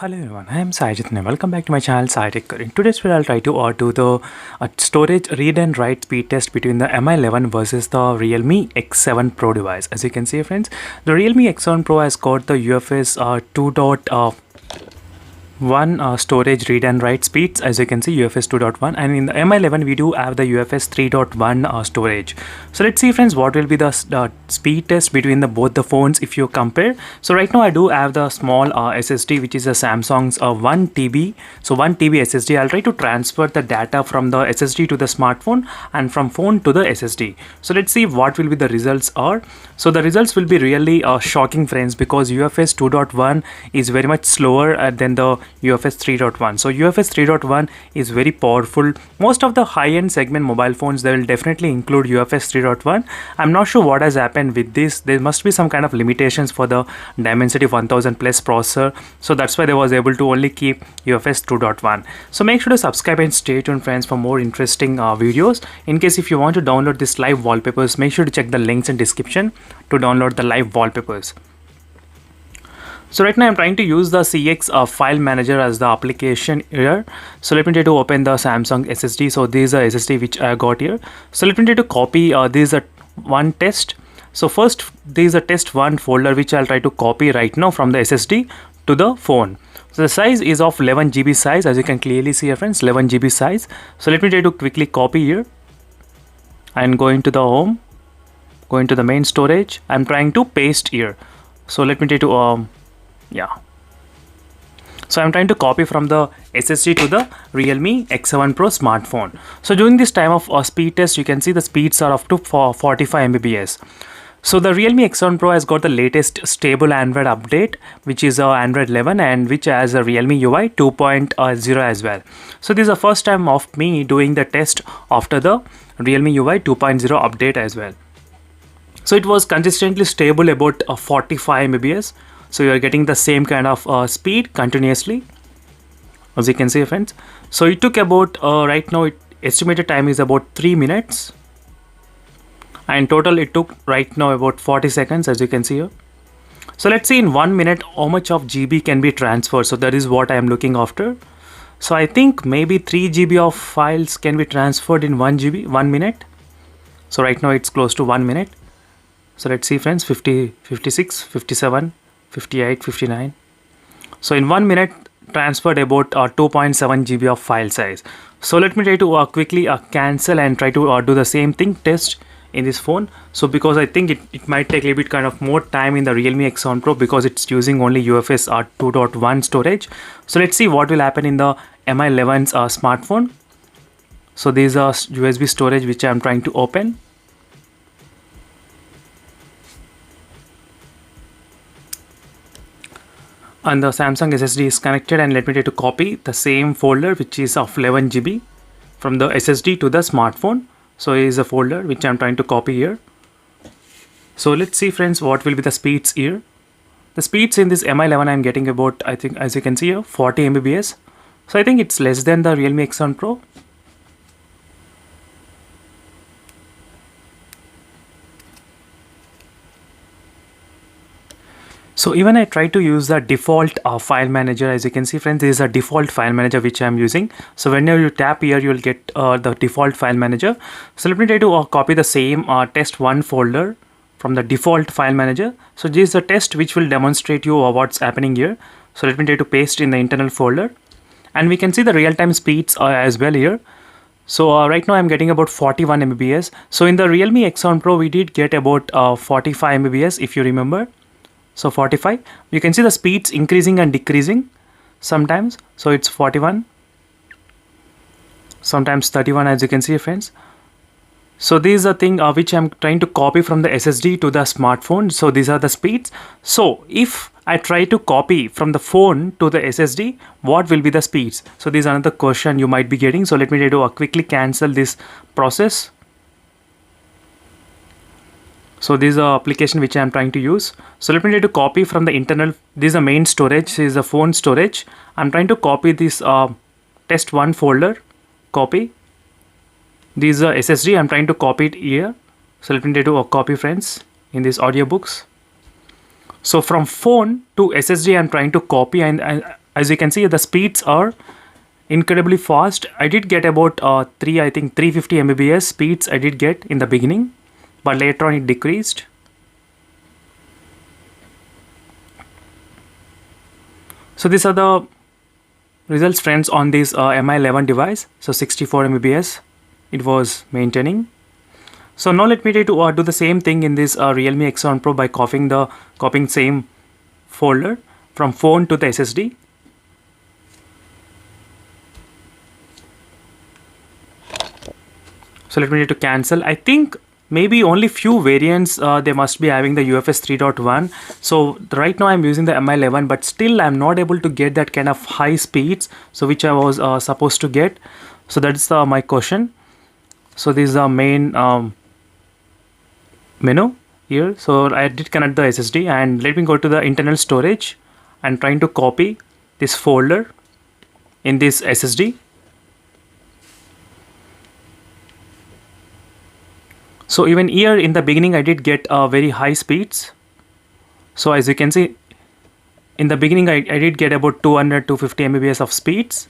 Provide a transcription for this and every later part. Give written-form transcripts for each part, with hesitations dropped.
Hello everyone, I am Sajid and welcome back to my channel SciTech. In today's video, I'll try to do the storage read and write speed test between the Mi11 versus the Realme X7 Pro device. As you can see friends, the Realme X7 Pro has got the UFS 2.1 storage read and write speeds, as you can see UFS 2.1, and in the Mi11 we do have the UFS 3.1 storage. So let's see friends what will be the speed test between both the phones if you compare. So right now I do have the small SSD, which is a Samsung's 1 TB. So 1 TB SSD. I'll try to transfer the data from the SSD to the smartphone and from phone to the SSD. So let's see what will be the results are. So the results will be really shocking friends, because UFS 2.1 is very much slower than the UFS 3.1. So UFS 3.1 is very powerful. Most of the high-end segment mobile phones, they will definitely include UFS 3.1. I'm not sure what has happened with this. There must be some kind of limitations for the Dimensity 1000 Plus processor, so that's why they was able to only keep UFS 2.1. So make sure to subscribe and stay tuned friends for more interesting videos. In case if you want to download this live wallpapers, make sure to check the links in description to download the live wallpapers. So right now I'm trying to use the CX file manager as the application here. So let me try to open the Samsung SSD. So this is a SSD which I got here. So let me try to copy this is a one test. So first this is a test one folder which I'll try to copy right now from the SSD to the phone. So the size is of 11 GB size, as you can clearly see here friends, 11 GB size. So let me try to quickly copy here and go into the home, go into the main storage. I'm trying to paste here. So let me try to so I'm trying to copy from the SSD to the Realme X7 Pro smartphone. So during this time of speed test, you can see the speeds are up to 45 Mbps. So the Realme X7 Pro has got the latest stable Android update, which is Android 11, and which has a Realme UI 2.0 as well. So this is the first time of me doing the test after the Realme UI 2.0 update as well. So it was consistently stable about 45 Mbps. So you are getting the same kind of speed continuously, as you can see friends. So it took about right now estimated time is about 3 minutes, and total it took right now about 40 seconds, as you can see here. So let's see in 1 minute how much of GB can be transferred. So that is what I am looking after. So I think maybe 3 GB of files can be transferred in 1 minute. So right now it's close to 1 minute. So let's see friends, 50, 56, 57, 58, 59. So in 1 minute transferred about 2.7 GB of file size. So let me try to quickly cancel and try to do the same thing, test in this phone. So because I think it might take a little bit kind of more time in the Realme X7 Pro, because it's using only UFS 2.1 storage. So let's see what will happen in the Mi11's smartphone. So these are USB storage which I'm trying to open. And the Samsung SSD is connected, and let me try to copy the same folder which is of 11 GB from the SSD to the smartphone. So here is a folder which I'm trying to copy here. So let's see friends what will be the speeds here. The speeds in this Mi11 I'm getting about, I think as you can see here, 40 Mbps. So I think it's less than the Realme X7 Pro. So even I try to use the default file manager. As you can see friends, this is a default file manager which I am using. So whenever you tap here, you will get the default file manager. So let me try to copy the same test one folder from the default file manager. So this is a test which will demonstrate you what's happening here. So let me try to paste in the internal folder, and we can see the real-time speeds as well here. So right now I'm getting about 41 Mbps. So in the Realme X7 Pro we did get about 45 Mbps if you remember. So 45, you can see the speeds increasing and decreasing sometimes. So it's 41, sometimes 31, as you can see friends. So this is the thing which I'm trying to copy from the SSD to the smartphone. So these are the speeds. So if I try to copy from the phone to the SSD, what will be the speeds? So this is another question you might be getting. So let me try to quickly cancel this process. So this is the application which I am trying to use. So let me try to copy from the internal. This is the main storage. This is the phone storage. I'm trying to copy this test one folder. Copy. This is the SSD. I'm trying to copy it here. So let me try to copy friends in this audiobooks. So from phone to SSD, I'm trying to copy, and as you can see, the speeds are incredibly fast. I did get about 350 Mbps speeds I did get in the beginning, but later on it decreased. So these are the results, friends, on this Mi11 device. So 64 Mbps it was maintaining. So now let me try to do the same thing in this Realme X7 Pro by copying same folder from phone to the SSD. So let me try to cancel. I think maybe only few variants they must be having the UFS 3.1. So right now I'm using the Mi11, but still I'm not able to get that kind of high speeds, so which I was supposed to get. So that's my question. So this is the main menu here. So I did connect the SSD, and let me go to the internal storage and trying to copy this folder in this SSD. So even here in the beginning I did get very high speeds. So as you can see, in the beginning I did get about 250 Mbps of speeds,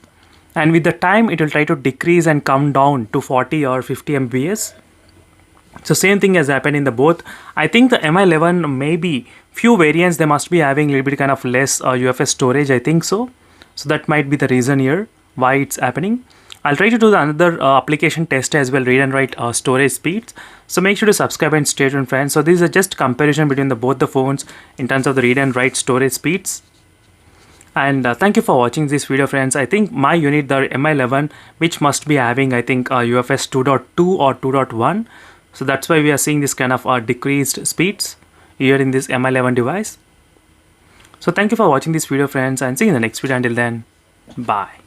and with the time it will try to decrease and come down to 40 or 50 Mbps. So same thing has happened in the both. I think the Mi11, maybe few variants they must be having a little bit kind of less UFS storage, I think so. So that might be the reason here why it's happening. I'll try to do the another application test as well, read and write storage speeds. So make sure to subscribe and stay tuned, friends. So this is just comparison between both the phones in terms of the read and write storage speeds. And thank you for watching this video, friends. I think my unit, the Mi11, which must be having, I think, UFS 2.2 or 2.1. So that's why we are seeing this kind of decreased speeds here in this Mi11 device. So thank you for watching this video, friends, and see you in the next video. Until then, bye.